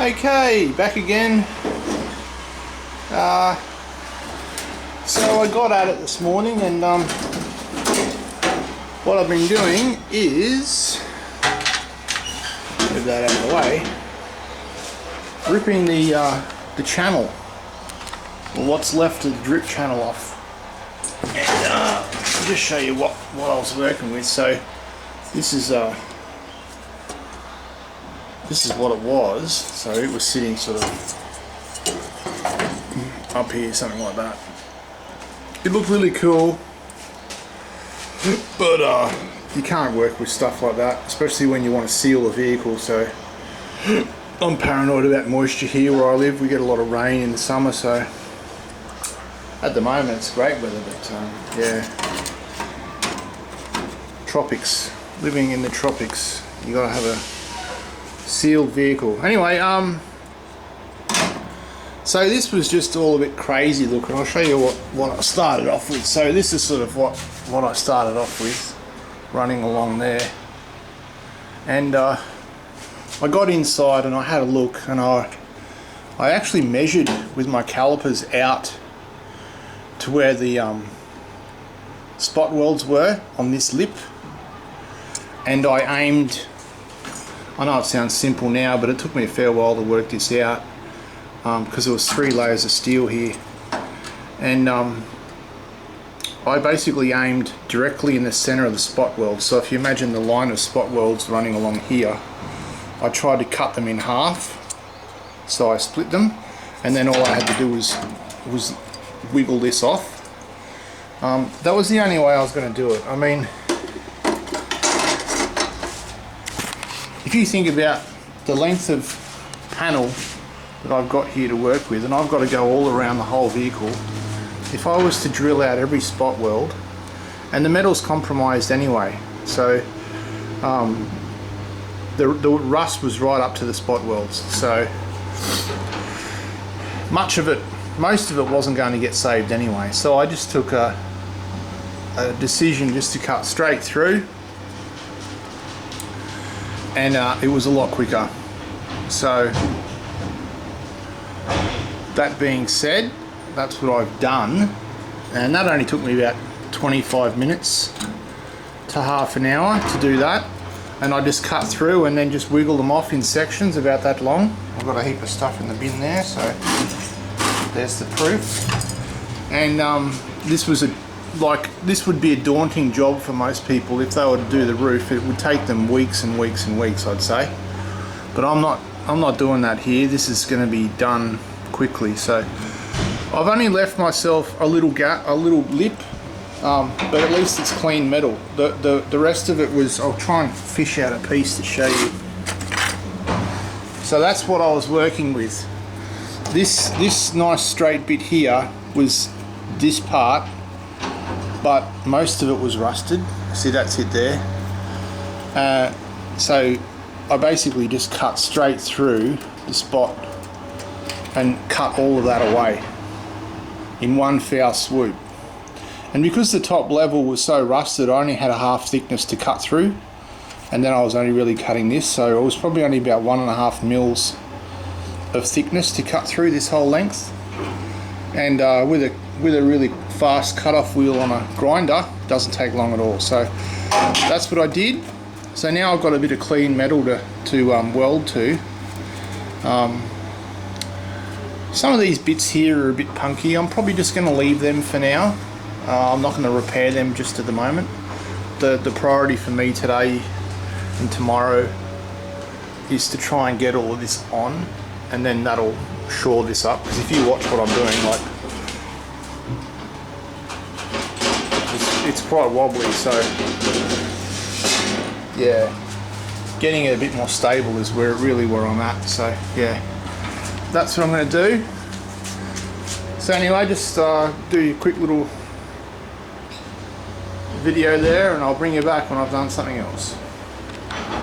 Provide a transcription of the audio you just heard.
Okay, back again. So I got at it this morning, and what I've been doing is, move that out of the way, ripping the channel, or what's left of the drip channel off. And I'll just show you what I was working with. So this is what it was. So it was sitting sort of up here, something like that. It looked really cool, but you can't work with stuff like that, especially when you want to seal a vehicle. So I'm paranoid about moisture here where I live. We get a lot of rain in the summer, so at the moment it's great weather, but yeah, tropics, living in the tropics, you gotta have a sealed vehicle. Anyway, so this was just all a bit crazy looking. I'll show you what I started off with. So this is sort of what I started off with, running along there. And I got inside and I had a look, and I actually measured with my calipers out to where the spot welds were on this lip, and I aimed. I know it sounds simple now, but it took me a fair while to work this out, because there was 3 layers of steel here, and I basically aimed directly in the center of the spot weld. So if you imagine the line of spot welds running along here, I tried to cut them in half, so I split them, and then all I had to do was wiggle this off. That was the only way I was going to do it. I mean, if you think about the length of panel that I've got here to work with, and I've got to go all around the whole vehicle, if I was to drill out every spot weld, and the metal's compromised anyway, so the rust was right up to the spot welds, so most of it wasn't going to get saved anyway. So I just took a decision just to cut straight through, and it was a lot quicker. So that being said, that's what I've done, and that only took me about 25 minutes to half an hour to do that. And I just cut through and then just wiggle them off in sections about that long. I've got a heap of stuff in the bin there, so there's the proof. And this would be a daunting job for most people if they were to do the roof. It would take them weeks and weeks and weeks, I'd say. But I'm not doing that here. This is going to be done quickly. So I've only left myself a little gap, a little lip, but at least it's clean metal. The rest of it was, I'll try and fish out a piece to show you. So that's what I was working with. This nice straight bit here was this part, but most of it was rusted. See, that's it there. So I basically just cut straight through the spot and cut all of that away in one foul swoop. And because the top level was so rusted, I only had a half thickness to cut through, and then I was only really cutting this, so it was probably only about 1.5 mils of thickness to cut through this whole length. And with a really fast cut-off wheel on a grinder, it doesn't take long at all. So that's what I did. So now I've got a bit of clean metal to weld to. Some of these bits here are a bit punky. I'm probably just going to leave them for now. I'm not going to repair them just at the moment. The priority for me today and tomorrow is to try and get all of this on, and then that'll shore this up. Because if you watch what I'm doing, like, it's quite wobbly, so yeah, getting it a bit more stable is where I'm at. So yeah, that's what I'm going to do. So anyway, just do a quick little video there, and I'll bring you back when I've done something else.